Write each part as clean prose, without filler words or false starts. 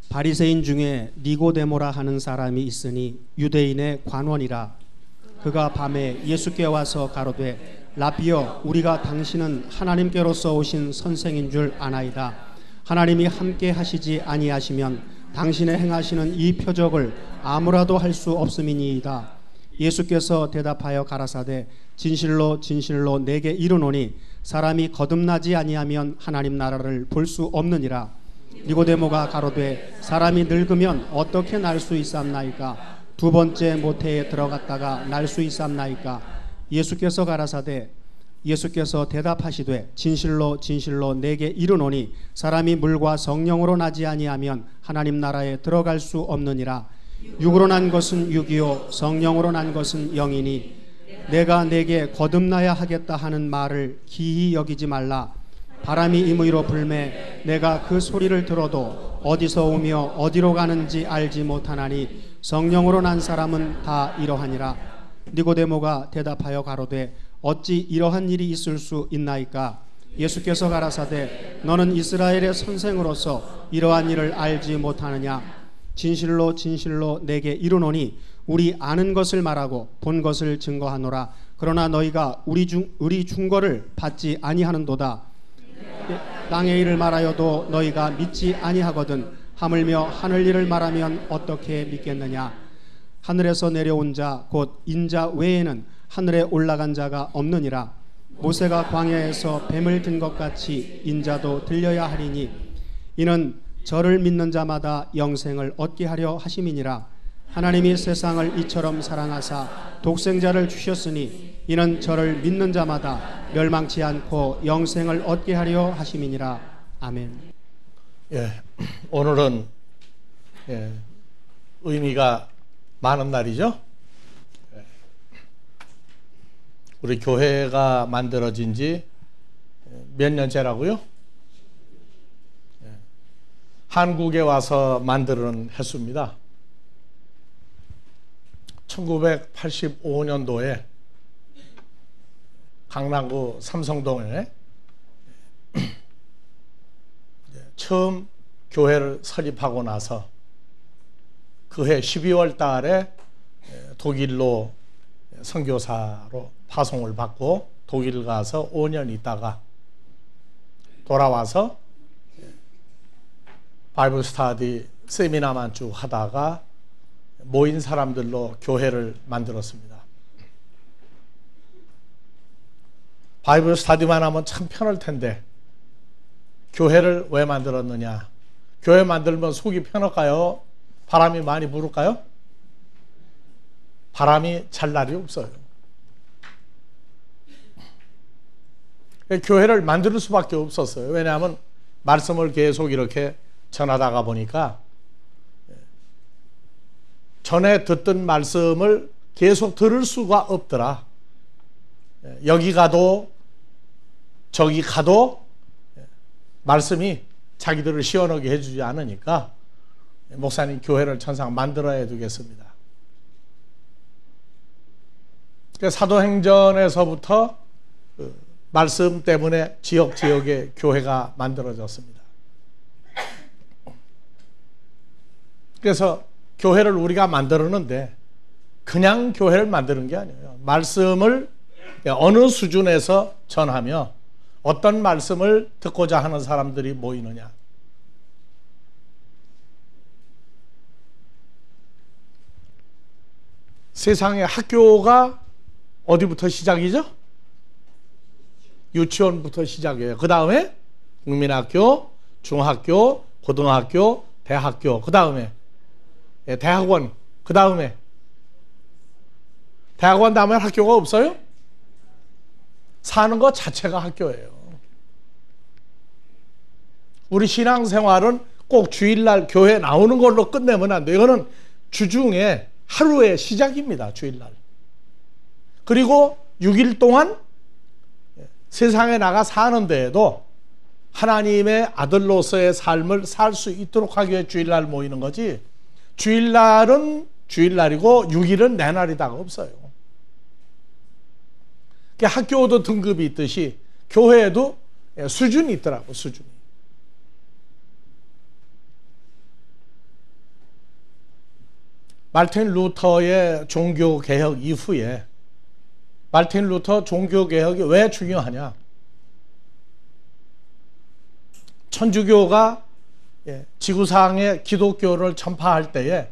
바리새인 중에 니고데모라 하는 사람이 있으니 유대인의 관원이라. 그가 밤에 예수께 와서 가로되 라비여, 우리가 당신은 하나님께로서 오신 선생인 줄 아나이다. 하나님이 함께 하시지 아니하시면 당신의 행하시는 이 표적을 아무라도 할 수 없음이니이다. 예수께서 대답하여 가라사대 진실로 진실로 내게 이르노니 사람이 거듭나지 아니하면 하나님 나라를 볼 수 없느니라. 니고데모가 가로되 사람이 늙으면 어떻게 날 수 있삼나이까? 두 번째 모태에 들어갔다가 날 수 있삼나이까? 예수께서 가라사대 예수께서 대답하시되 진실로 진실로 내게 이르노니 사람이 물과 성령으로 나지 아니하면 하나님 나라에 들어갈 수 없느니라. 육으로 난 것은 육이요 성령으로 난 것은 영이니 내가 내게 거듭나야 하겠다 하는 말을 기히 여기지 말라. 바람이 임의로 불매 내가 그 소리를 들어도 어디서 오며 어디로 가는지 알지 못하나니 성령으로 난 사람은 다 이러하니라. 니고데모가 대답하여 가로되 어찌 이러한 일이 있을 수 있나이까? 예수께서 가라사대 너는 이스라엘의 선생으로서 이러한 일을 알지 못하느냐? 진실로 진실로 내게 이르노니 우리 아는 것을 말하고 본 것을 증거하노라. 그러나 너희가 우리 증거를 받지 아니하는도다. 땅의 일을 말하여도 너희가 믿지 아니하거든 하물며 하늘 일을 말하면 어떻게 믿겠느냐? 하늘에서 내려온 자 곧 인자 외에는 하늘에 올라간 자가 없느니라. 모세가 광야에서 뱀을 든 것 같이 인자도 들려야 하리니 이는 저를 믿는 자마다 영생을 얻게 하려 하심이니라. 하나님이 세상을 이처럼 사랑하사 독생자를 주셨으니 이는 저를 믿는 자마다 멸망치 않고 영생을 얻게 하려 하심이니라. 아멘. 오늘은 의미가 많은 날이죠. 우리 교회가 만들어진 지 몇 년째라고요? 한국에 와서 만드는 횟수입니다. 1985년도에 강남구 삼성동에 처음 교회를 설립하고 나서 그해 12월 달에 독일로 선교사로 파송을 받고 독일 가서 5년 있다가 돌아와서 바이블 스터디 세미나만 쭉 하다가 모인 사람들로 교회를 만들었습니다. 바이블 스터디만 하면 참 편할 텐데 교회를 왜 만들었느냐? 교회 만들면 속이 편할까요? 바람이 많이 불을까요? 바람이 잘 날이 없어요. 교회를 만들 수밖에 없었어요. 왜냐하면 말씀을 계속 이렇게 전하다가 보니까 전에 듣던 말씀을 계속 들을 수가 없더라. 여기 가도 저기 가도 말씀이 자기들을 시원하게 해주지 않으니까 목사님 교회를 천상 만들어야 되겠습니다. 사도행전에서부터 말씀 때문에 지역에 교회가 만들어졌습니다. 그래서 교회를 우리가 만들었는데 그냥 교회를 만드는 게 아니에요. 말씀을 어느 수준에서 전하며 어떤 말씀을 듣고자 하는 사람들이 모이느냐. 세상의 학교가 어디부터 시작이죠? 유치원부터 시작이에요. 그 다음에 국민학교, 중학교, 고등학교, 대학교, 그 다음에 대학원, 그 다음에 대학원 다음에 학교가 없어요? 사는 것 자체가 학교예요. 우리 신앙생활은 꼭 주일날 교회 나오는 걸로 끝내면 안 돼요. 이거는 주중에 하루의 시작입니다. 주일날. 그리고 6일 동안 세상에 나가 사는 데에도 하나님의 아들로서의 삶을 살 수 있도록 하기 위해 주일날 모이는 거지, 주일날은 주일날이고 6일은 내 날이다가 없어요. 학교도 등급이 있듯이 교회에도 수준이 있더라고. 수준이. 말틴 루터의 종교개혁 이후에 말틴 루터 종교개혁이 왜 중요하냐? 천주교가 지구상에 기독교를 전파할 때에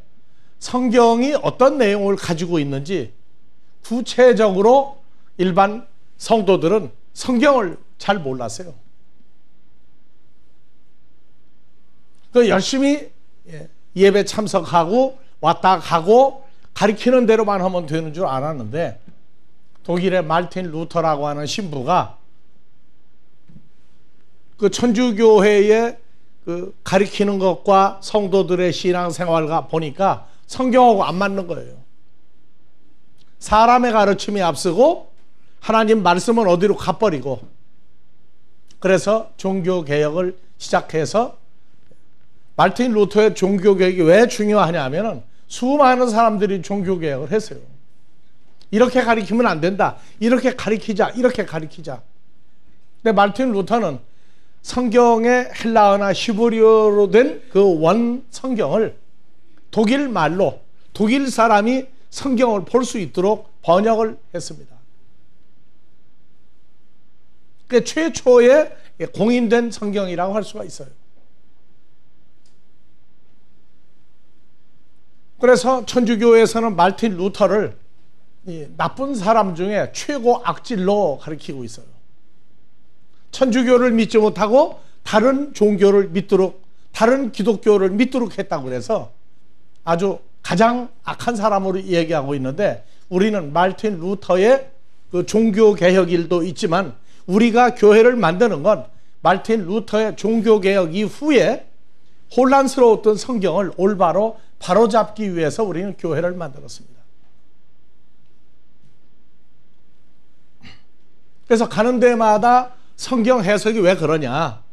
성경이 어떤 내용을 가지고 있는지 구체적으로 일반 성도들은 성경을 잘 몰랐어요. 그 열심히 예배 참석하고 왔다 가고 가리키는 대로만 하면 되는 줄 알았는데, 독일의 말틴 루터라고 하는 신부가 그 천주교회의 그 가리키는 것과 성도들의 신앙생활과 보니까 성경하고 안 맞는 거예요. 사람의 가르침이 앞서고 하나님 말씀은 어디로 가버리고, 그래서 종교개혁을 시작해서 말틴 루터의 종교개혁이 왜 중요하냐면은 수많은 사람들이 종교개혁을 했어요. 이렇게 가리키면 안 된다. 이렇게 가리키자. 이렇게 가리키자. 근데 말틴 루터는 성경의 헬라어나 히브리어로 된 그 원 성경을 독일 말로 독일 사람이 성경을 볼 수 있도록 번역을 했습니다. 그게 최초의 공인된 성경이라고 할 수가 있어요. 그래서 천주교에서는 말틴 루터를 나쁜 사람 중에 최고 악질로 가리키고 있어요. 천주교를 믿지 못하고 다른 종교를 믿도록, 다른 기독교를 믿도록 했다고 해서 아주 가장 악한 사람으로 얘기하고 있는데, 우리는 말틴 루터의 그 종교개혁 일도 있지만 우리가 교회를 만드는 건 말틴 루터의 종교개혁 이후에 혼란스러웠던 성경을 올바로 바로잡기 위해서 우리는 교회를 만들었습니다. 그래서 가는 데마다 성경 해석이 왜 그러냐?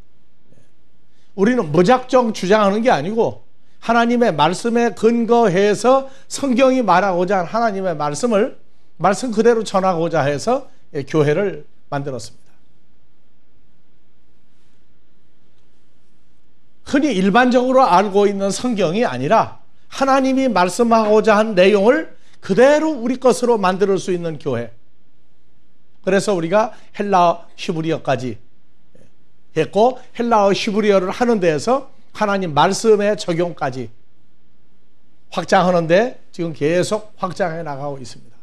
우리는 무작정 주장하는 게 아니고 하나님의 말씀에 근거해서 성경이 말하고자 한 하나님의 말씀을 말씀 그대로 전하고자 해서 교회를 만들었습니다. 흔히 일반적으로 알고 있는 성경이 아니라 하나님이 말씀하고자 한 내용을 그대로 우리 것으로 만들 수 있는 교회. 그래서 우리가 헬라어 히브리어까지 했고, 헬라어 히브리어를 하는 데에서 하나님 말씀의 적용까지 확장하는데 지금 계속 확장해 나가고 있습니다.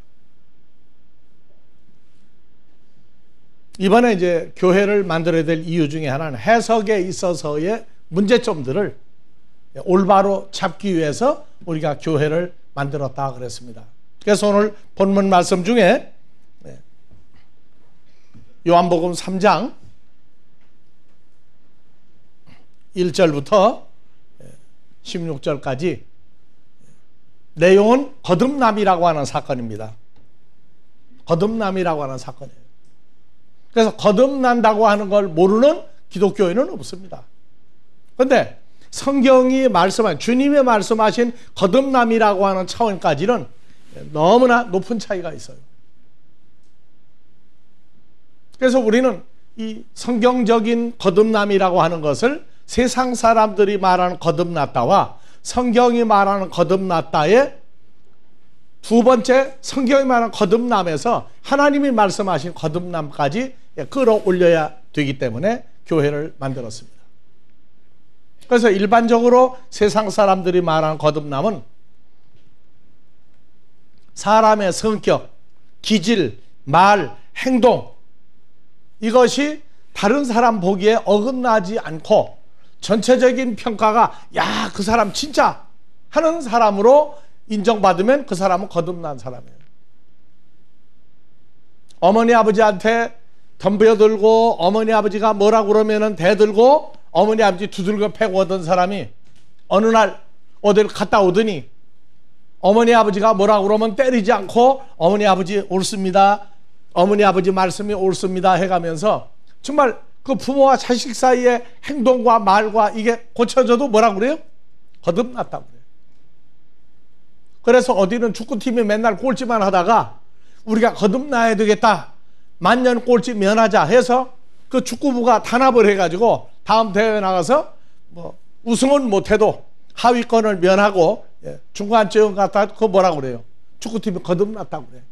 이번에 이제 교회를 만들어야 될 이유 중에 하나는 해석에 있어서의 문제점들을 올바로 잡기 위해서 우리가 교회를 만들었다 그랬습니다. 그래서 오늘 본문 말씀 중에 요한복음 3장 1절부터 16절까지 내용은 거듭남이라고 하는 사건입니다. 거듭남이라고 하는 사건이에요. 그래서 거듭난다고 하는 걸 모르는 기독교인은 없습니다. 그런데 성경이 말씀한, 주님이 말씀하신 거듭남이라고 하는 차원까지는 너무나 높은 차이가 있어요. 그래서 우리는 이 성경적인 거듭남이라고 하는 것을 세상 사람들이 말하는 거듭났다와 성경이 말하는 거듭났다의 두 번째, 성경이 말하는 거듭남에서 하나님이 말씀하신 거듭남까지 끌어올려야 되기 때문에 교회를 만들었습니다. 그래서 일반적으로 세상 사람들이 말하는 거듭남은 사람의 성격, 기질, 말, 행동, 이것이 다른 사람 보기에 어긋나지 않고 전체적인 평가가 야, 그 사람 진짜 하는 사람으로 인정받으면 그 사람은 거듭난 사람이에요. 어머니 아버지한테 덤벼들고 어머니 아버지가 뭐라고 그러면은 대들고 어머니 아버지 두들겨 패고 오던 사람이 어느 날 어딜 갔다 오더니 어머니 아버지가 뭐라고 그러면 때리지 않고 어머니 아버지 옳습니다, 어머니 아버지 말씀이 옳습니다 해가면서 정말 그 부모와 자식 사이의 행동과 말과 이게 고쳐져도 뭐라고 그래요? 거듭났다고 그래요. 그래서 어디는 축구팀이 맨날 꼴찌만 하다가 우리가 거듭나야 되겠다, 만년 꼴찌 면하자 해서 그 축구부가 단합을 해가지고 다음 대회에 나가서 뭐 우승은 못해도 하위권을 면하고 중간쯤 갔다 그거 뭐라고 그래요? 축구팀이 거듭났다고 그래.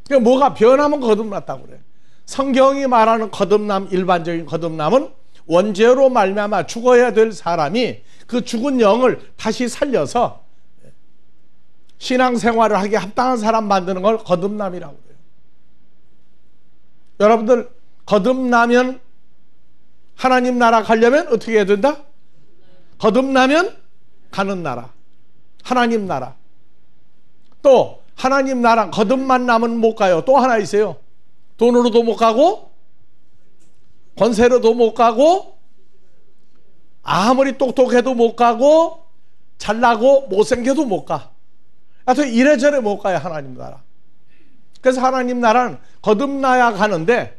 그러니까 뭐가 변하면 거듭났다고 그래. 성경이 말하는 거듭남, 일반적인 거듭남은 원죄로 말미암아 죽어야 될 사람이 그 죽은 영을 다시 살려서 신앙생활을 하기에 합당한 사람 만드는 걸 거듭남이라고 그래요. 여러분들 거듭나면 하나님 나라 가려면 어떻게 해야 된다? 거듭나면 가는 나라, 하나님 나라. 또 하나님 나라 거듭만 나면 못 가요. 또 하나 있어요. 돈으로도 못 가고 권세로도 못 가고 아무리 똑똑해도 못 가고 잘나고 못생겨도 못 가. 하여튼 이래저래 못 가요, 하나님 나라. 그래서 하나님 나라는 거듭나야 가는데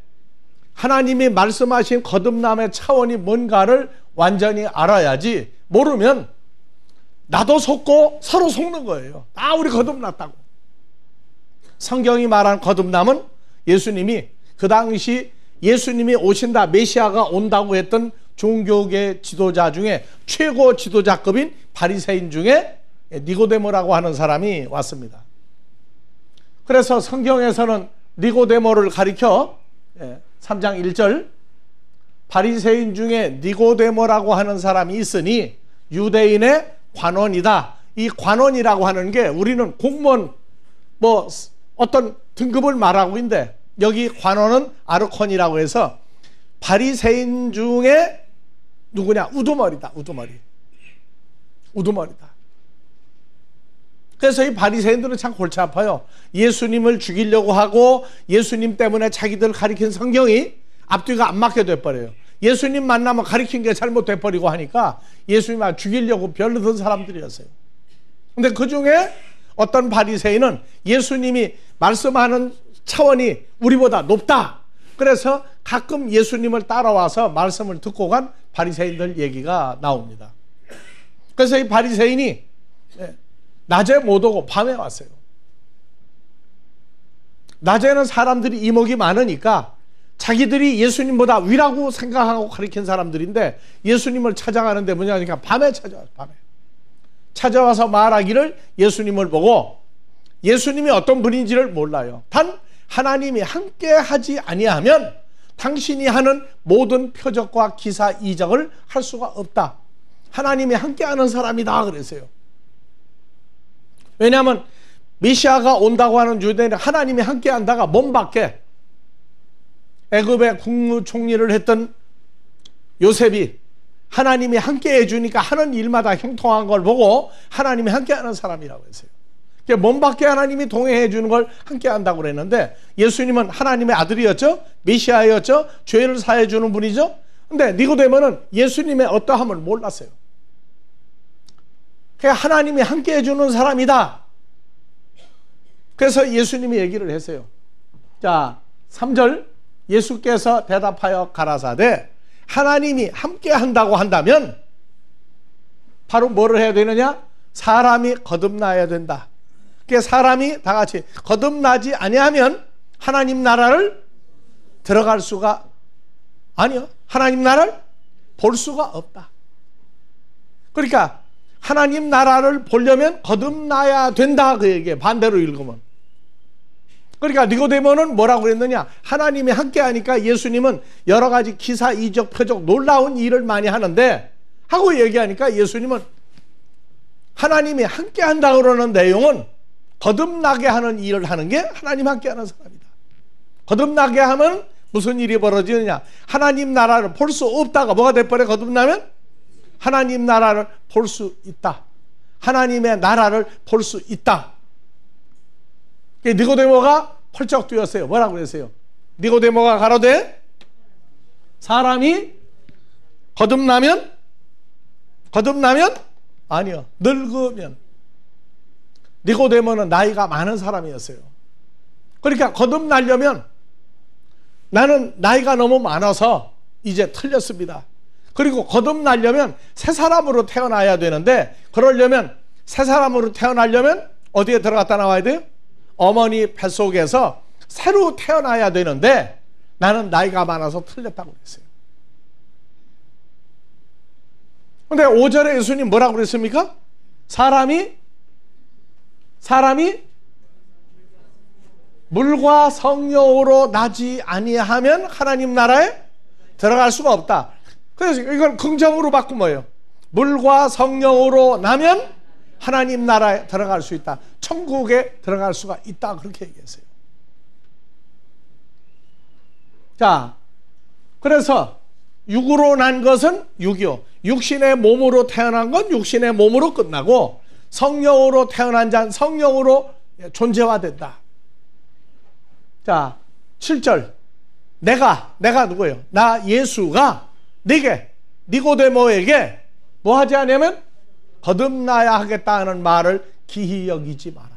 하나님이 말씀하신 거듭남의 차원이 뭔가를 완전히 알아야지, 모르면 나도 속고 서로 속는 거예요. 다 우리 거듭났다고. 성경이 말하는 거듭남은 예수님이 그 당시 예수님이 오신다, 메시아가 온다고 했던 종교계 지도자 중에 최고 지도자급인 바리새인 중에 니고데모라고 하는 사람이 왔습니다. 그래서 성경에서는 니고데모를 가리켜 3장 1절 바리새인 중에 니고데모라고 하는 사람이 있으니 유대인의 관원이다. 이 관원이라고 하는 게 우리는 공무원 뭐 어떤 등급을 말하고 있는데 여기 관원은 아르콘이라고 해서 바리새인 중에 누구냐? 우두머리다. 우두머리다. 그래서 이 바리새인들은 참 골치 아파요. 예수님을 죽이려고 하고 예수님 때문에 자기들 가리킨 성경이 앞뒤가 안 맞게 돼버려요. 예수님 만나면 가리킨 게 잘못돼 버리고 하니까 예수님을 죽이려고 별르던 사람들이었어요. 근데 그 중에 어떤 바리새인은 예수님이 말씀하는 차원이 우리보다 높다. 그래서 가끔 예수님을 따라와서 말씀을 듣고 간 바리새인들 얘기가 나옵니다. 그래서 이 바리새인이 낮에 못 오고 밤에 왔어요. 낮에는 사람들이 이목이 많으니까 자기들이 예수님보다 위라고 생각하고 가리킨 사람들인데 예수님을 찾아가는데 뭐냐니까 밤에 찾아와요. 밤에 찾아와서 말하기를 예수님을 보고 예수님이 어떤 분인지를 몰라요. 단 하나님이 함께 하지 아니하면 당신이 하는 모든 표적과 기사 이적을 할 수가 없다. 하나님이 함께하는 사람이다 그랬어요. 왜냐하면 메시아가 온다고 하는 유대인은 하나님이 함께한다가 몸밖에. 애굽의 국무총리를 했던 요셉이 하나님이 함께해 주니까 하는 일마다 형통한 걸 보고 하나님이 함께하는 사람이라고 했어요. 몸밖에 하나님이 동행해 주는 걸 함께한다고 그랬는데 예수님은 하나님의 아들이었죠. 메시아였죠. 죄를 사해 주는 분이죠. 근데 니고데모는 예수님의 어떠함을 몰랐어요. 그냥 하나님이 함께해 주는 사람이다. 그래서 예수님이 얘기를 했어요. 자, 3절 예수께서 대답하여 가라사대 하나님이 함께 한다고 한다면 바로 뭐를 해야 되느냐? 사람이 거듭나야 된다. 그러니까 사람이 다 같이 거듭나지 아니하면 하나님 나라를 들어갈 수가 아니요. 하나님 나라를 볼 수가 없다. 그러니까 하나님 나라를 보려면 거듭나야 된다 그 얘기예요. 반대로 읽으면. 그러니까 니고데모는 뭐라고 그랬느냐? 하나님이 함께하니까 예수님은 여러 가지 기사, 이적, 표적, 놀라운 일을 많이 하는데 하고 얘기하니까 예수님은 하나님이 함께한다고 그러는 내용은 거듭나게 하는 일을 하는 게 하나님 함께하는 사람이다. 거듭나게 하면 무슨 일이 벌어지느냐? 하나님 나라를 볼 수 없다가 뭐가 돼버려? 거듭나면 하나님 나라를 볼 수 있다. 하나님의 나라를 볼 수 있다. 니고데모가 펄쩍 뛰었어요. 뭐라고 그랬어요? 니고데모가 가로되 사람이 거듭나면 아니요. 늙으면. 니고데모는 나이가 많은 사람이었어요. 그러니까 거듭나려면 나는 나이가 너무 많아서 이제 틀렸습니다. 그리고 거듭나려면 새 사람으로 태어나야 되는데 그러려면 새 사람으로 태어나려면 어디에 들어갔다 나와야 돼요? 어머니 뱃속에서 새로 태어나야 되는데 나는 나이가 많아서 틀렸다고 그랬어요. 근데 5절에 예수님 뭐라고 그랬습니까? 사람이 물과 성령으로 나지 아니하면 하나님 나라에 들어갈 수가 없다. 그래서 이걸 긍정으로 바꾸면 뭐예요? 물과 성령으로 나면 하나님 나라에 들어갈 수 있다. 천국에 들어갈 수가 있다. 그렇게 얘기했어요. 자, 그래서 육으로 난 것은 육이요. 육신의 몸으로 태어난 건 육신의 몸으로 끝나고 성령으로 태어난 자는 성령으로 존재화된다. 자, 7절. 내가 누구예요? 나 예수가 네게 니고데모에게 뭐 하지 않으면 거듭나야 하겠다는 말을 기히 여기지 마라.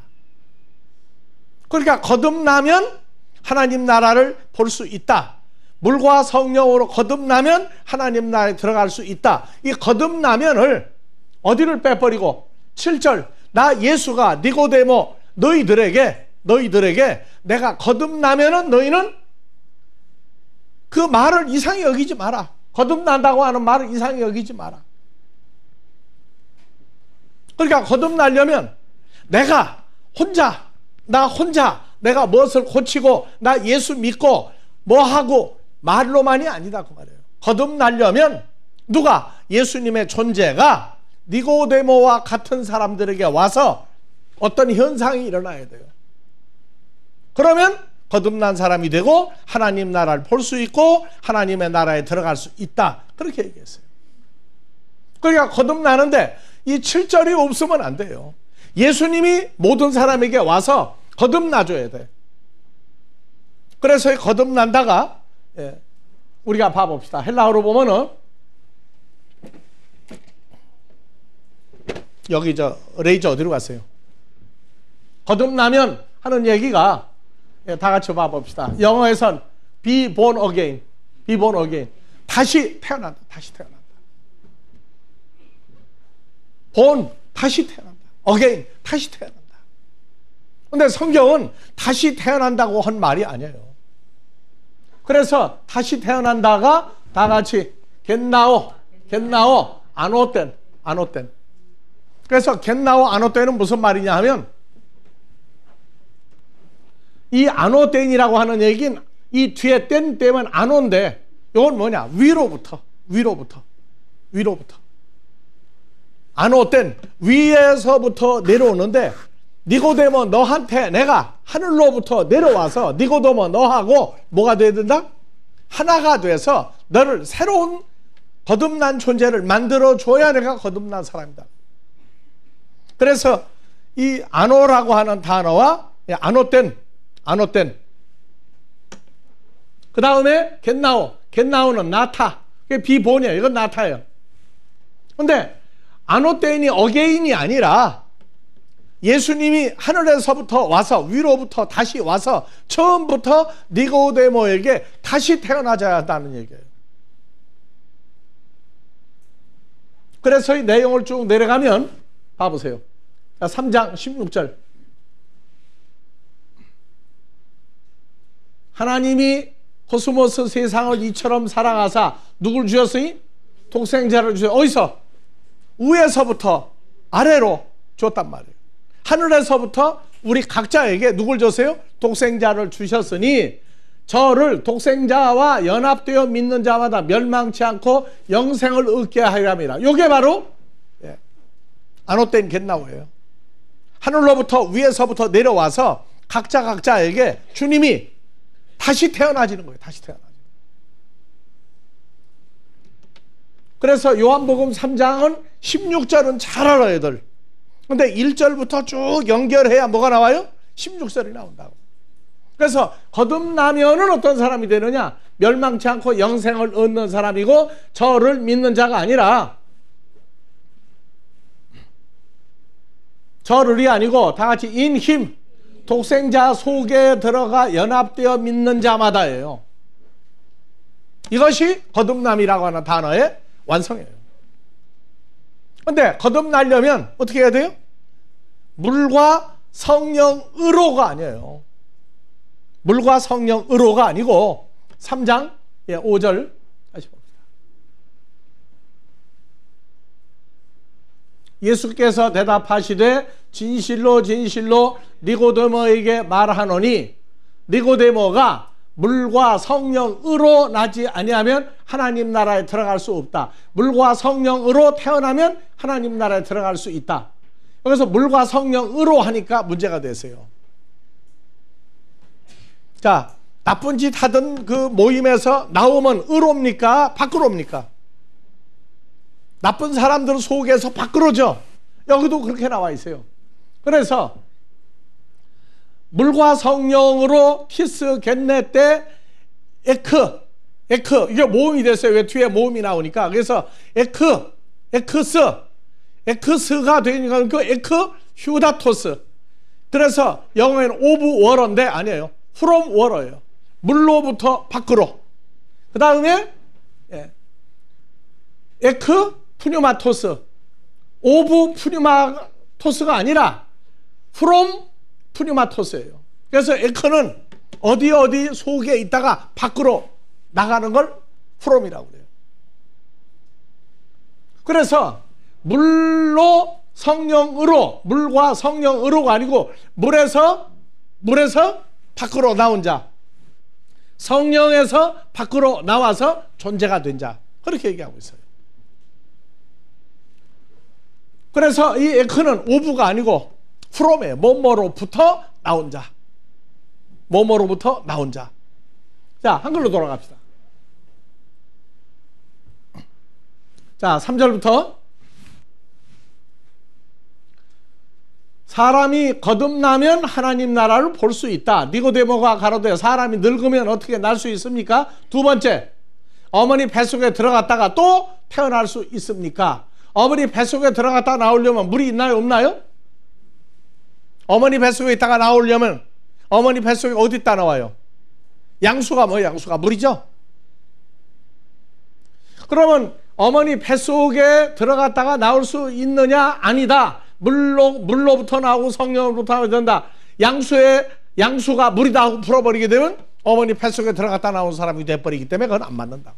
그러니까 거듭나면 하나님 나라를 볼 수 있다. 물과 성령으로 거듭나면 하나님 나라에 들어갈 수 있다. 이 거듭나면을 어디를 빼버리고 7절 나 예수가 니고데모 너희들에게 내가 거듭나면은 너희는 그 말을 이상히 여기지 마라. 거듭난다고 하는 말을 이상히 여기지 마라. 그러니까 거듭나려면 내가 혼자 내가 무엇을 고치고 나 예수 믿고 뭐 하고 말로만이 아니다 그 말이에요. 거듭나려면 누가 예수님의 존재가 니고데모와 같은 사람들에게 와서 어떤 현상이 일어나야 돼요. 그러면 거듭난 사람이 되고 하나님 나라를 볼 수 있고 하나님의 나라에 들어갈 수 있다. 그렇게 얘기했어요. 그러니까 거듭나는데 이 7절이 없으면 안 돼요. 예수님이 모든 사람에게 와서 거듭나줘야 돼. 그래서 거듭난다가 우리가 봐봅시다. 헬라어로 보면은 여기 레이저 어디로 갔어요? 거듭나면 하는 얘기가 다 같이 봐봅시다. 영어에선 be born again, 다시 태어난다. born, 다시 태어난다. again, 다시 태어난다. 근데 성경은 다시 태어난다고 한 말이 아니에요. 그래서 다시 태어난다가 다 같이 겟나오, 아노땐. 그래서 겟나오, 아노땐은 무슨 말이냐 하면 이 아노땐이라고 하는 얘기는 이 뒤에 땐 때면 아노인데 이건 뭐냐? 위로부터. 아노땐 위에서부터 내려오는데 니고데모 너한테 내가 하늘로부터 내려와서 니고데모 너하고 뭐가 돼야 된다? 하나가 돼서 너를 새로운 거듭난 존재를 만들어줘야 내가 거듭난 사람이다. 그래서 이 아노라고 하는 단어와 아노땐 그 다음에 겟나오는 나타. 그게 비본이에요. 이건 나타예요. 근데 아노땐이 어게인이 아니라 예수님이 하늘에서부터 와서 위로부터 다시 와서 처음부터 니고데모에게 다시 태어나줘야 한다는 얘기예요. 그래서 이 내용을 쭉 내려가면 봐보세요. 3장 16절 하나님이 코스모스 세상을 이처럼 사랑하사 누굴 주셨으니? 독생자를 주셨어요. 어디서? 위에서부터 아래로 줬단 말이에요. 하늘에서부터 우리 각자에게 누굴 줬어요? 독생자를 주셨으니 저를 독생자와 연합되어 믿는 자마다 멸망치 않고 영생을 얻게 하리라 합니다. 이게 바로 아노땐 겟나오예요. 하늘로부터 위에서부터 내려와서 각자에게 주님이 다시 태어나지는 거예요. 다시 태어나지는. 그래서 요한복음 3장은 16절은 잘 알아야 될. 근데 1절부터 쭉 연결해야 뭐가 나와요? 16절이 나온다고. 그래서 거듭나면은 어떤 사람이 되느냐? 멸망치 않고 영생을 얻는 사람이고 저를 믿는 자가 아니라 저를이 아니고 다 같이 in him 독생자 속에 들어가 연합되어 믿는 자마다예요. 이것이 거듭남이라고 하는 단어의 완성이에요. 근데 거듭나려면 어떻게 해야 돼요? 물과 성령으로가 아니에요. 물과 성령으로가 아니고 3장 5절 다시 봅시다. 예수께서 대답하시되 진실로 진실로 니고데모에게 말하노니 니고데모가 물과 성령으로 나지 아니하면 하나님 나라에 들어갈 수 없다. 물과 성령으로 태어나면 하나님 나라에 들어갈 수 있다. 여기서 물과 성령으로 하니까 문제가 되세요. 자, 나쁜 짓 하던 그 모임에서 나오면 의로입니까? 밖으로입니까? 나쁜 사람들 속에서 밖으로죠. 여기도 그렇게 나와 있어요. 그래서 물과 성령으로 키스 겟네 때 에크 이게 모음이 됐어요. 왜 뒤에 모음이 나오니까. 그래서 에크스가 되니까 그 에크 휴다토스. 그래서 영어에는 오브 워러인데 아니에요. 프롬 워러예요. 물로부터 밖으로. 그 다음에 에크 푸뉴마토스. 오브 푸뉴마토스가 아니라 프롬 푸뉴마토스예요. 그래서 에크는 어디 속에 있다가 밖으로 나가는 걸 프롬이라고 그래요. 그래서 물로 성령으로, 물과 성령으로가 아니고 물에서 밖으로 나온 자, 성령에서 밖으로 나와서 존재가 된 자, 그렇게 얘기하고 있어요. 그래서 이 에크는 오브가 아니고 프롬이에요. 뭐뭐로부터 나온 자, 뭐뭐로부터 나온 자. 자, 한글로 돌아갑시다. 자, 3절부터 사람이 거듭나면 하나님 나라를 볼 수 있다. 니고데모가 가로되 사람이 늙으면 어떻게 날 수 있습니까? 두 번째, 어머니 뱃속에 들어갔다가 또 태어날 수 있습니까? 어머니 뱃속에 들어갔다가 나오려면 물이 있나요? 없나요? 어머니 뱃속에 있다가 나오려면 어머니 뱃속에 어디 있다 나와요? 양수가 뭐예요? 양수가 물이죠? 그러면 어머니 뱃속에 들어갔다가 나올 수 있느냐? 아니다. 물로부터 나오고 성령으로부터 나오게 된다. 양수가 물이다 하고 풀어버리게 되면 어머니 뱃속에 들어갔다 나온 사람이 돼버리기 때문에 그건 안 맞는다고.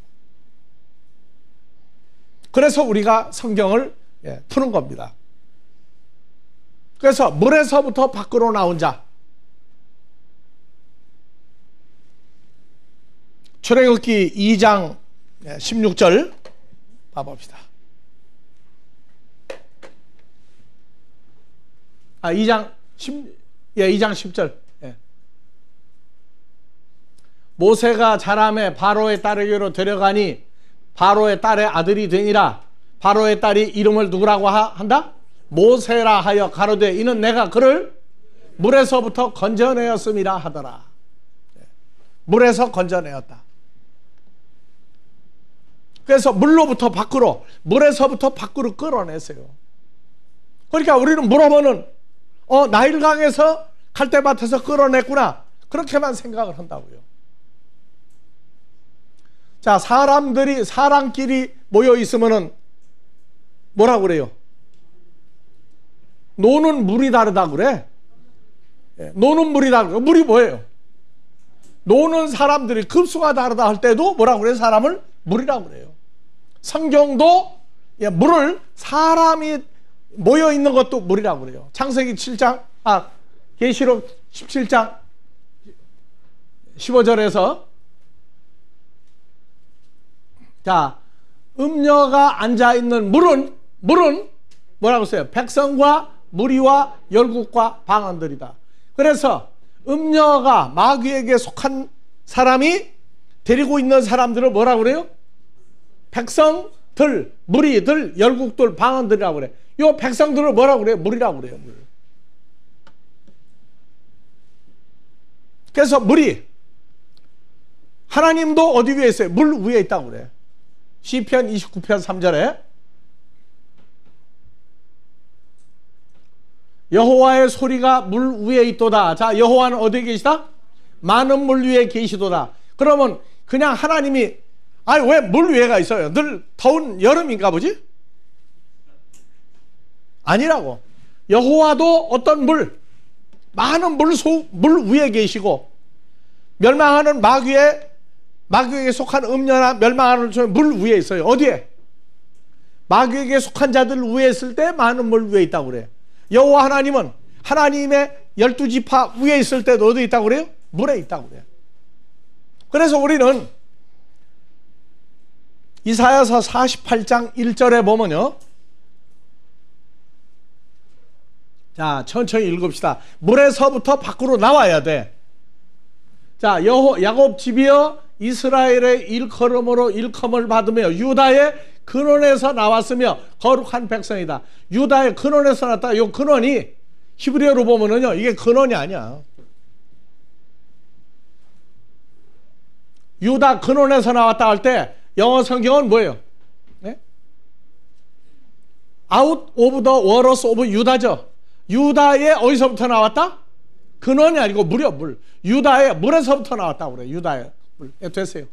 그래서 우리가 성경을 푸는 겁니다. 그래서 물에서부터 밖으로 나온 자, 출애굽기 2장 16절 봐봅시다. 2장 10절. 모세가 자라매 바로의 딸에게로 데려가니 바로의 딸의 아들이 되니라. 바로의 딸이 이름을 누구라고 한다? 모세라 하여 가로되 이는 내가 그를 물에서부터 건져내었음이라 하더라. 물에서 건져내었다. 그래서 물로부터 밖으로, 물에서부터 밖으로 끌어내세요. 그러니까 우리는 물어보면 나일강에서 갈대밭에서 끌어냈구나, 그렇게만 생각을 한다고요. 자, 사람끼리 모여 있으면은 뭐라고 그래요? 노는 물이 다르다 그래. 노는 물이 다르다. 물이 뭐예요? 노는 사람들이 급수가 다르다 할 때도 뭐라고 그래요? 사람을 물이라고 그래요. 성경도 물을, 사람이 모여 있는 것도 물이라고 그래요. 창세기 7장, 계시록 17장 15절에서 자, 음녀가 앉아 있는 물은 뭐라고 써요? 백성과 무리와 열국과 방언들이다. 그래서 음녀가 마귀에게 속한 사람이 데리고 있는 사람들을 뭐라고 그래요? 백성들, 무리들, 열국들, 방언들이라고 그래. 요 백성들을 뭐라고 그래요? 물이라고 그래요. 물. 그래서 물이, 하나님도 어디 위에 있어요? 물 위에 있다고 그래. 시편 29편 3절에 여호와의 소리가 물 위에 있도다. 자, 여호와는 어디에 계시다? 많은 물 위에 계시도다. 그러면 그냥 하나님이 왜 물 위에가 있어요? 늘 더운 여름인가 보지? 아니라고. 여호와도 어떤 많은 물 위에 계시고, 멸망하는 마귀에게 속한 음녀나 멸망하는 물 위에 있어요. 어디에? 마귀에게 속한 자들 위에 있을 때 많은 물 위에 있다고 그래요. 여호와 하나님은 하나님의 12지파 위에 있을 때도 어디 있다고 그래요? 물에 있다고 그래요. 그래서 우리는 이사야서 48장 1절에 보면요, 자, 천천히 읽읍시다. 물에서부터 밖으로 나와야 돼. 자, 야곱 집이여 이스라엘의 일컬음으로 일컬음을 받으며 유다의 근원에서 나왔으며 거룩한 백성이다. 유다의 근원에서 나왔다. 이 근원이 히브리어로 보면은요, 이게 근원이 아니야. 유다 근원에서 나왔다 할 때 영어 성경은 뭐예요? 네? Out of the waters of 유다죠. 유다의 어디서부터 나왔다? 근원이 아니고 물이요, 물. 유다의 물에서부터 나왔다고 그래요. 유다의 물. 네, 됐어요.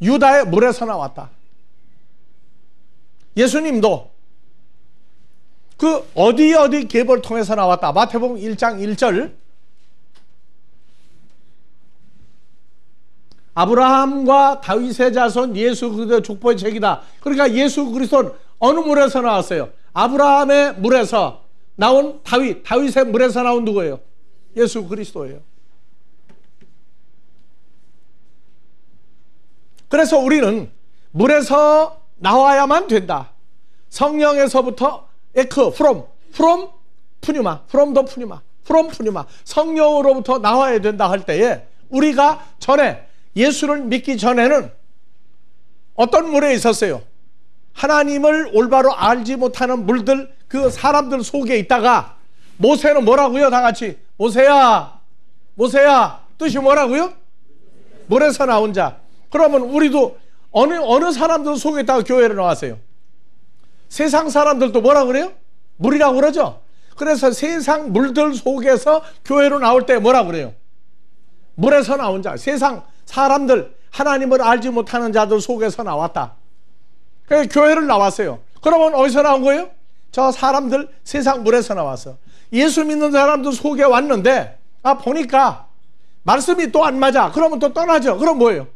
유다의 물에서 나왔다. 예수님도 그 어디 계보를 통해서 나왔다. 마태복음 1장 1절. 아브라함과 다윗의 자손 예수 그리스도의 족보의 책이다. 그러니까 예수 그리스도는 어느 물에서 나왔어요? 아브라함의 물에서 나온 다윗의 물에서 나온 누구예요? 예수 그리스도예요. 그래서 우리는 물에서 나와야만 된다. 성령에서부터 from 푸뉴마, from 푸뉴마, 성령으로부터 나와야 된다 할 때에 우리가 전에 예수를 믿기 전에는 어떤 물에 있었어요? 하나님을 올바로 알지 못하는 물들, 그 사람들 속에 있다가 모세는 뭐라고요? 다 같이 모세야 뜻이 뭐라고요? 물에서 나온 자. 그러면 우리도 어느 사람들 속에 있다가 교회를 나왔어요? 세상 사람들도 뭐라 그래요? 물이라고 그러죠. 그래서 세상 물들 속에서 교회로 나올 때 뭐라 그래요? 물에서 나온 자. 세상 사람들, 하나님을 알지 못하는 자들 속에서 나왔다. 그래서 교회를 나왔어요. 그러면 어디서 나온 거예요? 저 사람들 세상 물에서 나왔어. 예수 믿는 사람들 속에 왔는데 보니까 말씀이 또 안 맞아. 그러면 또 떠나죠. 그럼 뭐예요?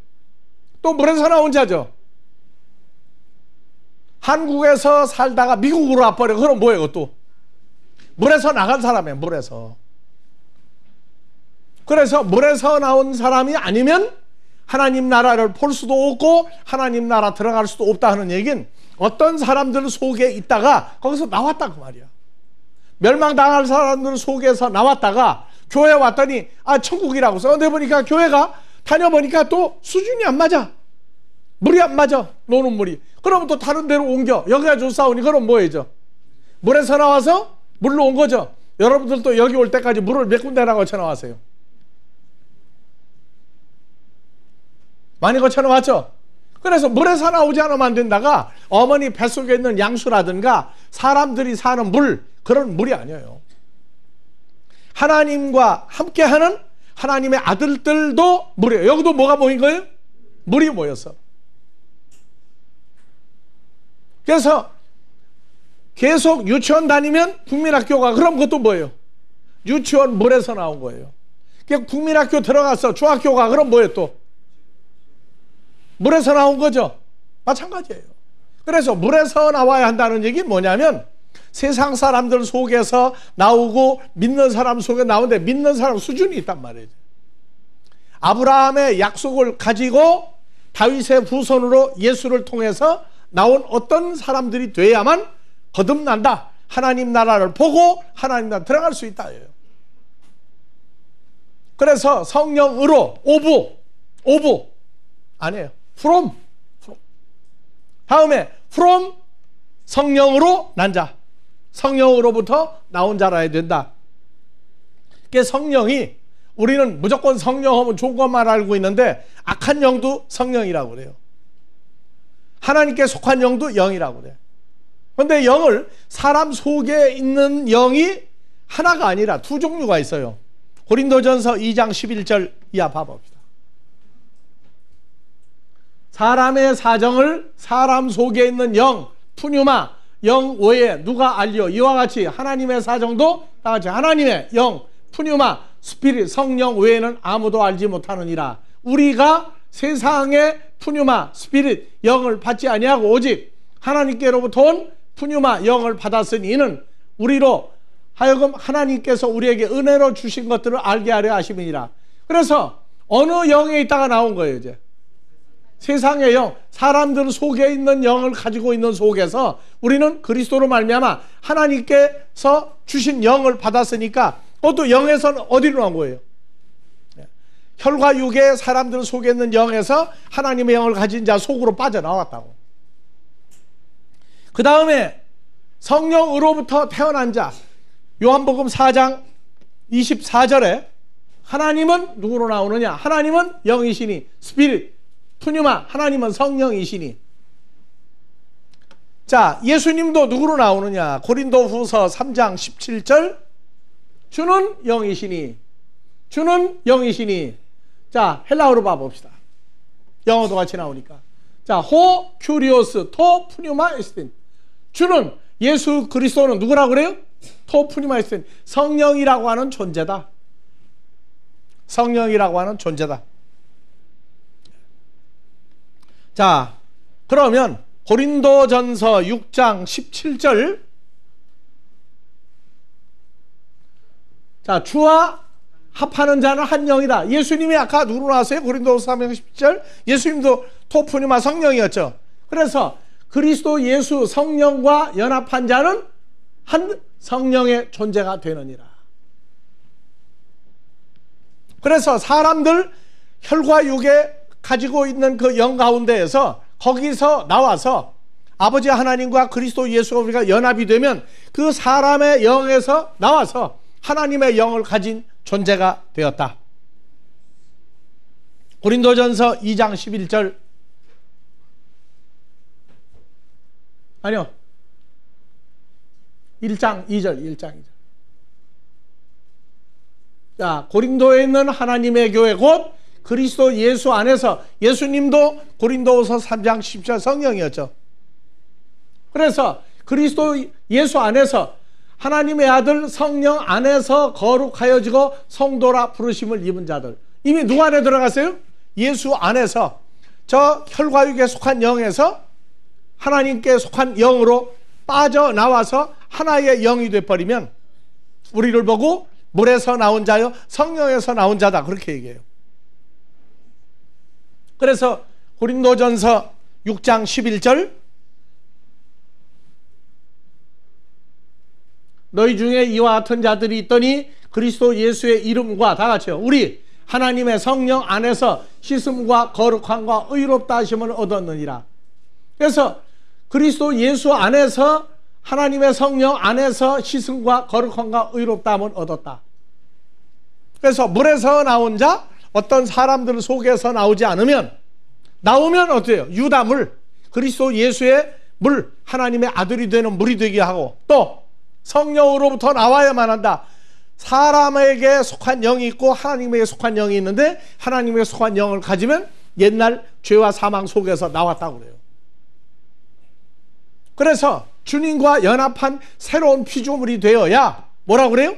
또 물에서 나온 자죠. 한국에서 살다가 미국으로 와버려. 그럼 뭐예요? 또 물에서 나간 사람이에요. 물에서. 그래서 물에서 나온 사람이 아니면 하나님 나라를 볼 수도 없고 하나님 나라 들어갈 수도 없다 하는 얘기는 어떤 사람들 속에 있다가 거기서 나왔다 그 말이야. 멸망당할 사람들 속에서 나왔다가 교회 왔더니 천국이라고 써. 근데 보니까 교회가 다녀보니까 또 수준이 안 맞아. 물이 안 맞아. 노는 물이. 그러면 또 다른 데로 옮겨. 여기가 좋사오니 그럼 뭐해죠? 물에서 나와서 물로 온 거죠. 여러분들도 여기 올 때까지 물을 몇 군데나 거쳐 나왔어요? 많이 거쳐 나왔죠? 그래서 물에서 나오지 않으면 안 된다가 어머니 뱃속에 있는 양수라든가 사람들이 사는 물, 그런 물이 아니에요. 하나님과 함께하는 하나님의 아들들도 물이에요. 여기도 뭐가 모인 거예요? 물이 모였어. 그래서 계속 유치원 다니면 국민학교가, 그럼 그것도 뭐예요? 유치원 물에서 나온 거예요. 국민학교 들어갔어. 중학교가, 그럼 뭐예요 또? 물에서 나온 거죠. 마찬가지예요. 그래서 물에서 나와야 한다는 얘기 뭐냐면 세상 사람들 속에서 나오고 믿는 사람 속에 나오는데 믿는 사람 수준이 있단 말이죠. 아브라함의 약속을 가지고 다윗의 후손으로 예수를 통해서 나온 어떤 사람들이 돼야만 거듭난다. 하나님 나라를 보고 하나님 나라 들어갈 수 있다. 그래서 성령으로 오브 아니에요. from. 다음에 from 성령으로 난 자. 성령으로부터 나온 자라야 된다. 그게 성령이, 우리는 무조건 성령하면 좋은 것만 알고 있는데 악한 영도 성령이라고 그래요. 하나님께 속한 영도 영이라고 그래요. 그런데 영을, 사람 속에 있는 영이 하나가 아니라 두 종류가 있어요. 고린도전서 2장 11절 이하 봐봅시다. 사람의 사정을 사람 속에 있는 영, 푸뉴마, 영 외에 누가 알리오? 이와 같이 하나님의 사정도 다 같이 하나님의 영, 푸뉴마, 스피릿, 성령 외에는 아무도 알지 못하느니라. 우리가 세상의 푸뉴마, 스피릿, 영을 받지 아니하고 오직 하나님께로부터 온 푸뉴마 영을 받았으니 이는 우리로 하여금 하나님께서 우리에게 은혜로 주신 것들을 알게 하려 하심이니라. 그래서 어느 영에 있다가 나온 거예요. 이제 세상의 영, 사람들 속에 있는 영을 가지고 있는 속에서 우리는 그리스도로 말미암아 하나님께서 주신 영을 받았으니까 그것도 영에서는 어디로 나온 거예요? 혈과 육의 사람들 속에 있는 영에서 하나님의 영을 가진 자 속으로 빠져나왔다고. 그 다음에 성령으로부터 태어난 자, 요한복음 4장 24절에 하나님은 누구로 나오느냐? 하나님은 영이시니, 스피릿, 푸뉴마, 하나님은 성령이시니. 자, 예수님도 누구로 나오느냐? 고린도후서 3장 17절, 주는 영이시니, 주는 영이시니. 자, 헬라어로 봐봅시다. 영어도 같이 나오니까. 자, 호 큐리오스 토 푸뉴마 에스틴. 주는, 예수 그리스도는 누구라고 그래요? 토 푸뉴마 에스틴. 성령이라고 하는 존재다. 성령이라고 하는 존재다. 자, 그러면 고린도전서 6장 17절. 자, 주와 합하는 자는 한 영이다. 예수님이 아까 누구로 나왔어요? 고린도서 3장 17절. 예수님도 토푸니마 성령이었죠. 그래서 그리스도 예수 성령과 연합한 자는 한 성령의 존재가 되느니라. 그래서 사람들 혈과 육에 가지고 있는 그 영 가운데에서 거기서 나와서 아버지 하나님과 그리스도 예수가 우리가 연합이 되면 그 사람의 영에서 나와서 하나님의 영을 가진 존재가 되었다. 고린도전서 2장 11절. 아니요, 1장 2절. 1장 2절. 자, 고린도에 있는 하나님의 교회 곧 그리스도 예수 안에서, 예수님도 고린도서 3장 10절 성령이었죠. 그래서 그리스도 예수 안에서 하나님의 아들 성령 안에서 거룩하여지고 성도라 부르심을 입은 자들. 이미 누구 안에 들어갔어요? 예수 안에서. 저 혈과 육에 속한 영에서 하나님께 속한 영으로 빠져나와서 하나의 영이 되어버리면 우리를 보고 물에서 나온 자요 성령에서 나온 자다, 그렇게 얘기해요. 그래서 고린도전서 6장 11절, 너희 중에 이와 같은 자들이 있더니 그리스도 예수의 이름과, 다 같이요, 우리 하나님의 성령 안에서 씻음과 거룩함과 의롭다 하심을 얻었느니라. 그래서 그리스도 예수 안에서 하나님의 성령 안에서 씻음과 거룩함과 의롭다함을 얻었다. 그래서 물에서 나온 자, 어떤 사람들 속에서 나오지 않으면, 나오면 어때요? 유다물, 그리스도 예수의 물, 하나님의 아들이 되는 물이 되게 하고, 또 성령으로부터 나와야만 한다. 사람에게 속한 영이 있고 하나님에게 속한 영이 있는데 하나님에게 속한 영을 가지면 옛날 죄와 사망 속에서 나왔다고 그래요. 그래서 주님과 연합한 새로운 피조물이 되어야 뭐라고 그래요?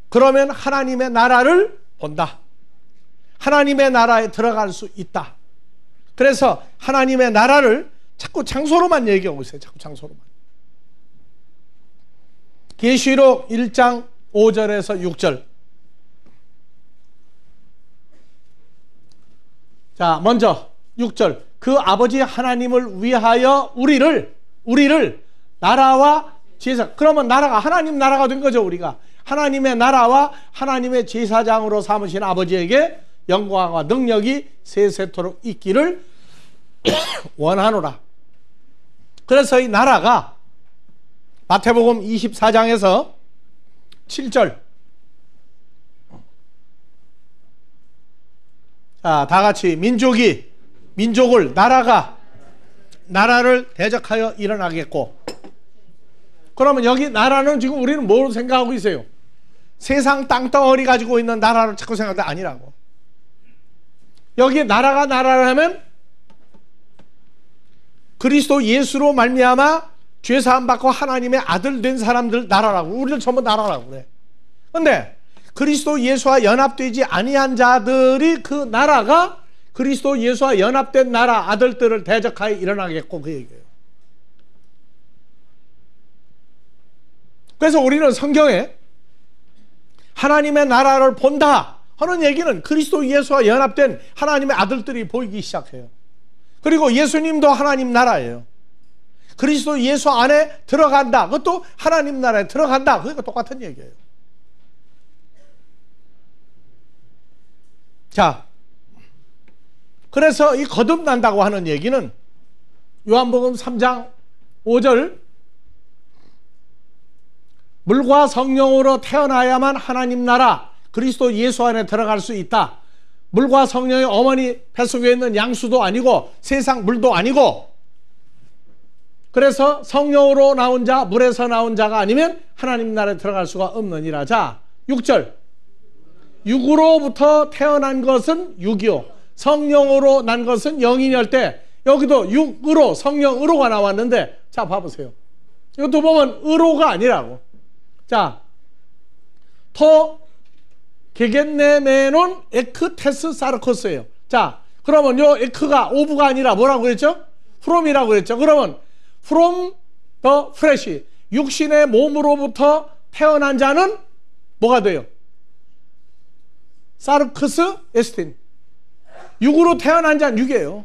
그러면 하나님의 나라를 본다. 하나님의 나라에 들어갈 수 있다. 그래서 하나님의 나라를 자꾸 장소로만 얘기하고 있어요. 자꾸 장소로만. 계시록 1장 5절에서 6절. 자, 먼저 6절. 그 아버지 하나님을 위하여 우리를 나라와 제사. 그러면 나라가 하나님 나라가 된 거죠. 우리가 하나님의 나라와 하나님의 제사장으로 삼으신 아버지에게 영광과 능력이 세세토록 있기를 원하노라. 그래서 이 나라가 마태복음 24장에서 7절. 자, 다 같이 민족을 나라를 대적하여 일어나겠고. 그러면 여기 나라는 지금 우리는 뭘 생각하고 있어요? 세상 땅덩어리 가지고 있는 나라를 자꾸 생각하는데 아니라고. 여기 나라가 나라를 하면 그리스도 예수로 말미암아 죄사함 받고 하나님의 아들 된 사람들 나라라고. 우리를 전부 나라라고 그래. 근데 그리스도 예수와 연합되지 아니한 자들이 그 나라가 그리스도 예수와 연합된 나라 아들들을 대적하여 일어나겠고 그 얘기예요. 그래서 우리는 성경에 하나님의 나라를 본다 하는 얘기는 그리스도 예수와 연합된 하나님의 아들들이 보이기 시작해요. 그리고 예수님도 하나님 나라예요. 그리스도 예수 안에 들어간다. 그것도 하나님 나라에 들어간다. 그게 똑같은 얘기예요. 자, 그래서 이 거듭난다고 하는 얘기는 요한복음 3장 5절 물과 성령으로 태어나야만 하나님 나라 그리스도 예수 안에 들어갈 수 있다. 물과 성령의 어머니 뱃속에 있는 양수도 아니고 세상 물도 아니고, 그래서 성령으로 나온 자, 물에서 나온 자가 아니면 하나님 나라에 들어갈 수가 없느니라. 자, 6절 육으로부터 태어난 것은 육이요 성령으로 난 것은 영이니 할 때 여기도 육으로 성령으로가 나왔는데, 자 봐보세요. 이것도 보면 으로가 아니라고. 자, 토 게겐네메논 에크테스 사르코스예요. 자, 그러면 요 에크가 오브가 아니라 뭐라고 그랬죠? 프롬이라고 그랬죠. 그러면 from the flesh, 육신의 몸으로부터 태어난 자는 뭐가 돼요? 사르크스 에스틴. 육으로 태어난 자는 육이에요.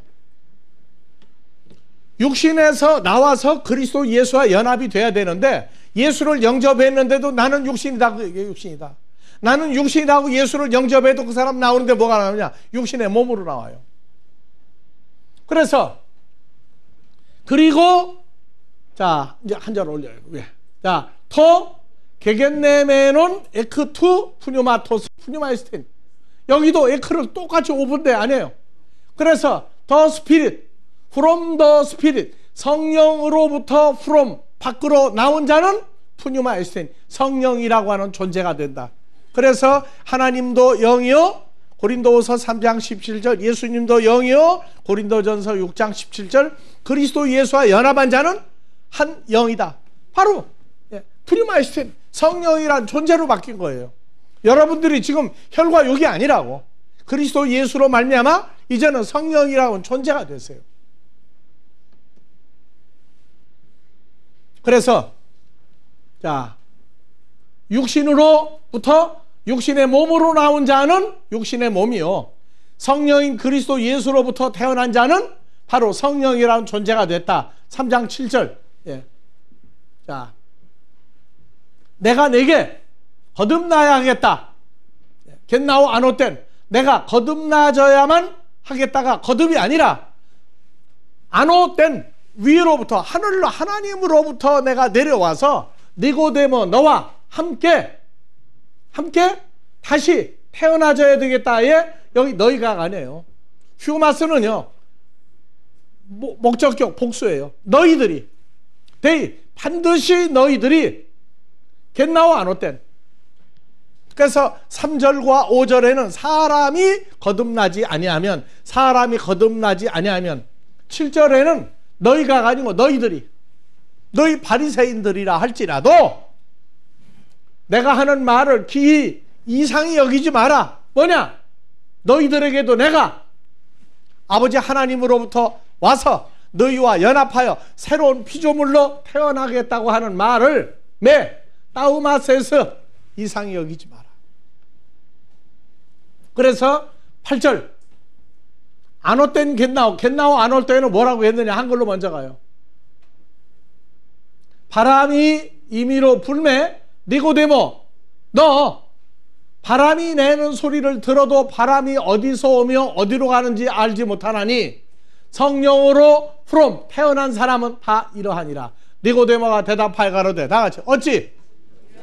육신에서 나와서 그리스도 예수와 연합이 돼야 되는데 예수를 영접했는데도 나는 육신이다. 그게 육신이다. 나는 육신이다 하고 예수를 영접해도 그 사람 나오는데 뭐가 나오냐? 육신의 몸으로 나와요. 그래서 그리고 자 이제 한 절 올려요. 왜? 자, 토 게겐네메논 에크투 푸뉴마토스 푸뉴마이스틴. 여기도 에크를 똑같이 오분데 아니에요. 그래서 더 스피릿 from the spirit 성령으로부터 from 밖으로 나온 자는 푸뉴마이스틴 성령이라고 하는 존재가 된다. 그래서 하나님도 영이요 고린도후서 3장 17절, 예수님도 영이요 고린도전서 6장 17절, 그리스도 예수와 연합한 자는 한 영이다. 바로 푸뉴마이스틴 성령이란 존재로 바뀐 거예요. 여러분들이 지금 혈과 육이 아니라고. 그리스도 예수로 말미암아 이제는 성령이라는 존재가 됐어요. 그래서 자, 육신으로부터 육신의 몸으로 나온 자는 육신의 몸이요 성령인 그리스도 예수로부터 태어난 자는 바로 성령이라는 존재가 됐다. 3장 7절. 예. 자, 내가 내게 거듭나야 하겠다. 겟나오 아노땐 내가 거듭나져야만 하겠다가 거듭이 아니라 아노땐 위로부터 하늘로 하나님으로부터 내가 내려와서 니고데모 너와 함께 다시 태어나져야 되겠다에 여기 너희가 아니에요. 휴마스는요 목적격 복수예요. 너희들이 반드시 너희들이 겟나오 아노땐. 그래서 3절과 5절에는 사람이 거듭나지 아니하면 7절에는 너희가 아니고 너희 바리새인들이라 할지라도 내가 하는 말을 기이 이상히 여기지 마라. 뭐냐? 너희들에게도 내가 아버지 하나님으로부터 와서 너희와 연합하여 새로운 피조물로 태어나겠다고 하는 말을 따우마세스 이상히 여기지 마라. 그래서 8절 안올땐 겟나오 안올 때는 뭐라고 했느냐? 한글로 먼저 가요. 바람이 임의로 불매 니고데모 너 바람이 내는 소리를 들어도 바람이 어디서 오며 어디로 가는지 알지 못하나니 성령으로 from 태어난 사람은 다 이러하니라. 니고데모가 대답하여 가로되 다 같이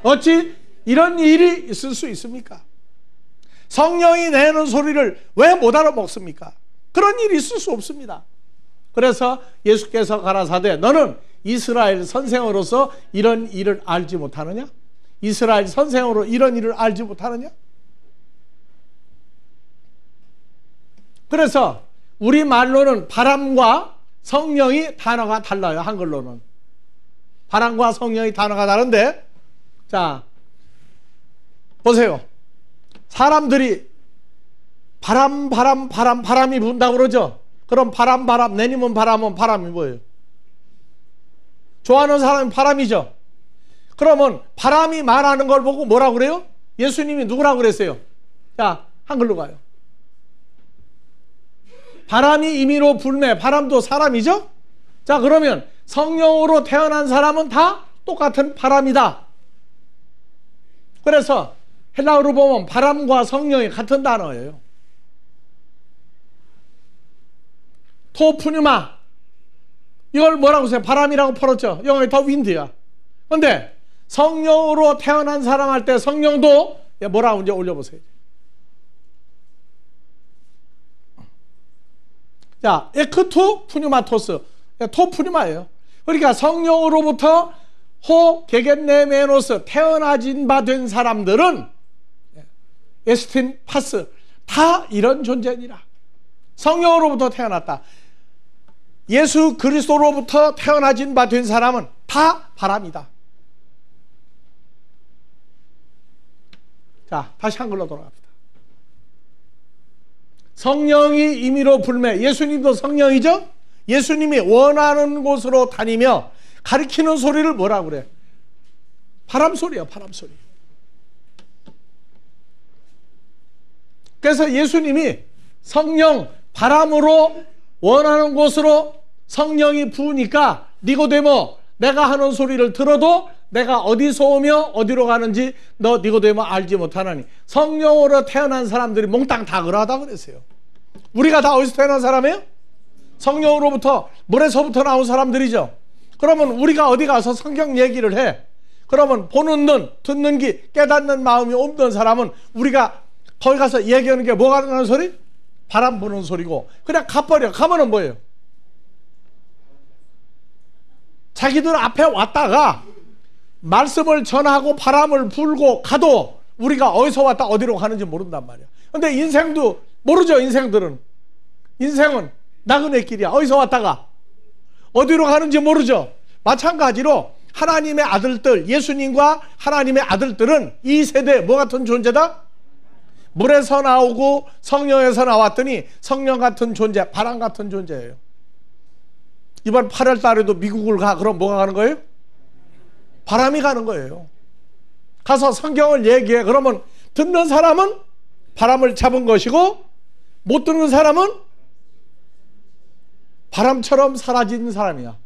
어찌 이런 일이 있을 수 있습니까? 성령이 내는 소리를 왜 못 알아먹습니까? 그런 일이 있을 수 없습니다. 그래서 예수께서 가라사대 너는 이스라엘 선생으로서 이런 일을 알지 못하느냐? 이스라엘 선생으로 이런 일을 알지 못하느냐? 그래서 우리말로는 바람과 성령이 단어가 달라요. 한글로는 바람과 성령이 단어가 다른데, 자 보세요. 사람들이 바람이 분다고 그러죠. 그럼 내님은 바람이 뭐예요? 좋아하는 사람이 바람이죠. 그러면 바람이 말하는 걸 보고 뭐라고 그래요? 예수님이 누구라고 그랬어요? 자, 한글로 가요. 바람이 임의로 불매, 바람도 사람이죠? 자, 그러면 성령으로 태어난 사람은 다 똑같은 바람이다. 그래서 헬라어로 보면 바람과 성령이 같은 단어예요. 토푸뉴마, 이걸 뭐라고 써요? 바람이라고 풀었죠. 영어에 더 윈드야. 근데 성령으로 태어난 사람 할 때 성령도 뭐라고 이제 올려보세요. 자, 에크투 푸뉴마토스, 토푸뉴마예요. 그러니까 성령으로부터 호 게겐네메노스, 태어나진 바 된 사람들은 에스틴 파스, 다 이런 존재니라. 성령으로부터 태어났다. 예수 그리스도로부터 태어나진 바 된 사람은 다 바람이다. 자, 다시 한글로 돌아갑니다. 성령이 임의로 불매, 예수님도 성령이죠? 예수님이 원하는 곳으로 다니며 가리키는 소리를 뭐라고 그래? 바람소리야, 바람소리. 그래서 예수님이 성령, 바람으로 원하는 곳으로 성령이 부으니까 니고데모, 내가 하는 소리를 들어도 내가 어디서 오며 어디로 가는지 너 니고데모 알지 못하나니. 성령으로 태어난 사람들이 몽땅 다 그러하다 그랬어요. 우리가 다 어디서 태어난 사람이에요? 성령으로부터, 물에서부터 나온 사람들이죠. 그러면 우리가 어디 가서 성경 얘기를 해. 그러면 보는 눈, 듣는 귀, 깨닫는 마음이 없는 사람은 우리가 거기 가서 얘기하는 게 뭐가 나는 소리? 바람 부는 소리고. 그냥 가버려. 가면은 뭐예요? 자기들 앞에 왔다가 말씀을 전하고 바람을 불고 가도 우리가 어디서 왔다 어디로 가는지 모른단 말이야. 근데 인생도 모르죠. 인생들은 나그네 길이야. 어디서 왔다가 어디로 가는지 모르죠. 마찬가지로 하나님의 아들들, 예수님과 하나님의 아들들은 이 세대에 뭐 같은 존재다? 물에서 나오고 성령에서 나왔더니 성령 같은 존재, 바람 같은 존재예요. 이번 8월 달에도 미국을 가. 그럼 뭐가 가는 거예요? 바람이 가는 거예요. 가서 성경을 얘기해. 그러면 듣는 사람은 바람을 잡은 것이고 못 듣는 사람은 바람처럼 사라진 사람이야.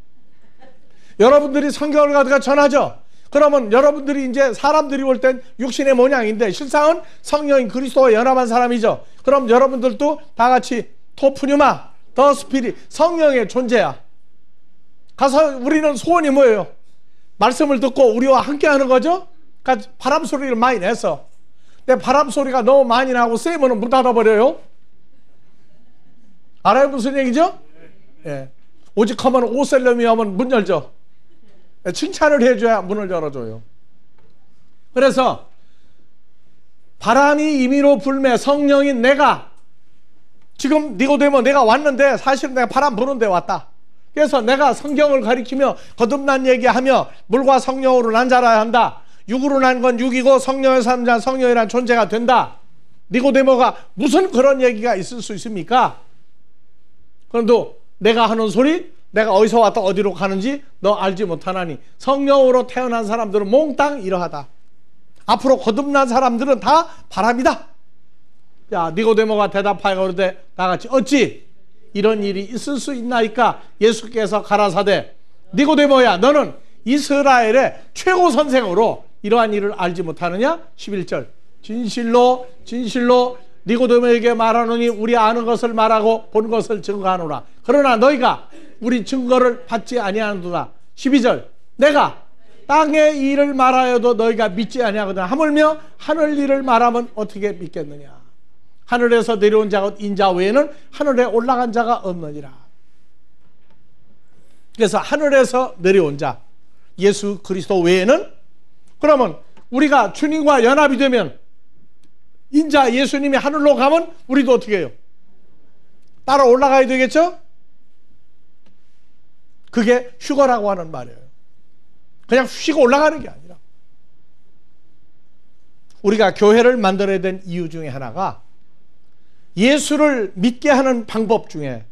여러분들이 성경을 가다가 전하죠. 그러면 여러분들이 이제 사람들이 볼 땐 육신의 모양인데 실상은 성령인 그리스도와 연합한 사람이죠. 그럼 여러분들도 다 같이 토푸뉴마, 더 스피릿, 성령의 존재야. 가서 우리는 소원이 뭐예요? 말씀을 듣고 우리와 함께 하는 거죠. 그러니까 바람 소리를 많이 내서. 근데 바람 소리가 너무 많이 나고 세면은 문 닫아버려요. 알아요? 무슨 얘기죠? 예. 오직 하면 오셀럼이 하면 문 열죠. 칭찬을 해줘야 문을 열어줘요. 그래서 바람이 임의로 불매, 성령인 내가 지금 니고데모 내가 왔는데 사실 내가 바람 부는데 왔다. 그래서 내가 성경을 가리키며 거듭난 얘기하며 물과 성령으로 난 자라야 한다. 육으로 난 건 육이고 성령에서 사는 자는 성령이라는 존재가 된다. 니고데모가 무슨 그런 얘기가 있을 수 있습니까? 그런데 내가 하는 소리, 내가 어디서 왔다 어디로 가는지 너 알지 못하나니. 성령으로 태어난 사람들은 몽땅 이러하다. 앞으로 거듭난 사람들은 다 바람이다. 야, 니고데모가 대답하여 그러되 다 같이 어찌 이런 일이 있을 수 있나이까. 예수께서 가라사대 니고데모야, 너는 이스라엘의 최고 선생으로 이러한 일을 알지 못하느냐? 11절 진실로 진실로 니고데모에게 말하노니 우리 아는 것을 말하고 본 것을 증거하노라. 그러나 너희가 우리 증거를 받지 아니하는도다. 12절 내가 땅의 일을 말하여도 너희가 믿지 아니하거든. 하물며 하늘 일을 말하면 어떻게 믿겠느냐. 하늘에서 내려온 자 인자 외에는 하늘에 올라간 자가 없느니라. 그래서 하늘에서 내려온 자 예수 그리스도 외에는, 그러면 우리가 주님과 연합이 되면 인자 예수님이 하늘로 가면 우리도 어떻게 해요? 따라 올라가야 되겠죠? 그게 휴거라고 하는 말이에요. 그냥 쉬고 올라가는 게 아니라 우리가 교회를 만들어야 된 이유 중에 하나가 예수를 믿게 하는 방법 중에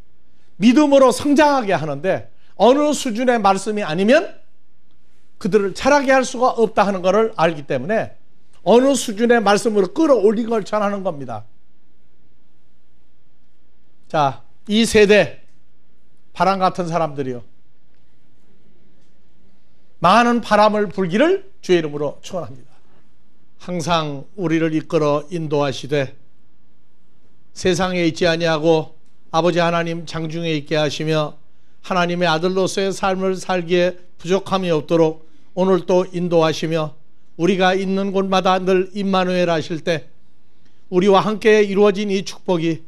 믿음으로 성장하게 하는데 어느 수준의 말씀이 아니면 그들을 자라게 할 수가 없다 하는 것을 알기 때문에 어느 수준의 말씀으로 끌어올린 걸 전하는 겁니다. 자, 이 세대 바람 같은 사람들이요, 많은 바람을 불기를 주의 이름으로 축원합니다. 항상 우리를 이끌어 인도하시되 세상에 있지 아니하고 아버지 하나님 장중에 있게 하시며 하나님의 아들로서의 삶을 살기에 부족함이 없도록 오늘 또 인도하시며 우리가 있는 곳마다 늘 임마누엘 하실 때 우리와 함께 이루어진 이 축복이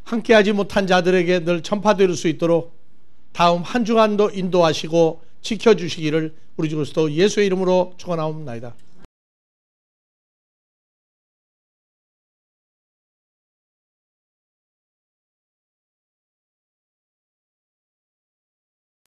함께하지 못한 자들에게 늘 전파될 수 있도록 다음 한 주간도 인도하시고 지켜주시기를 우리 주 그리스도 예수의 이름으로 축원하옵나이다.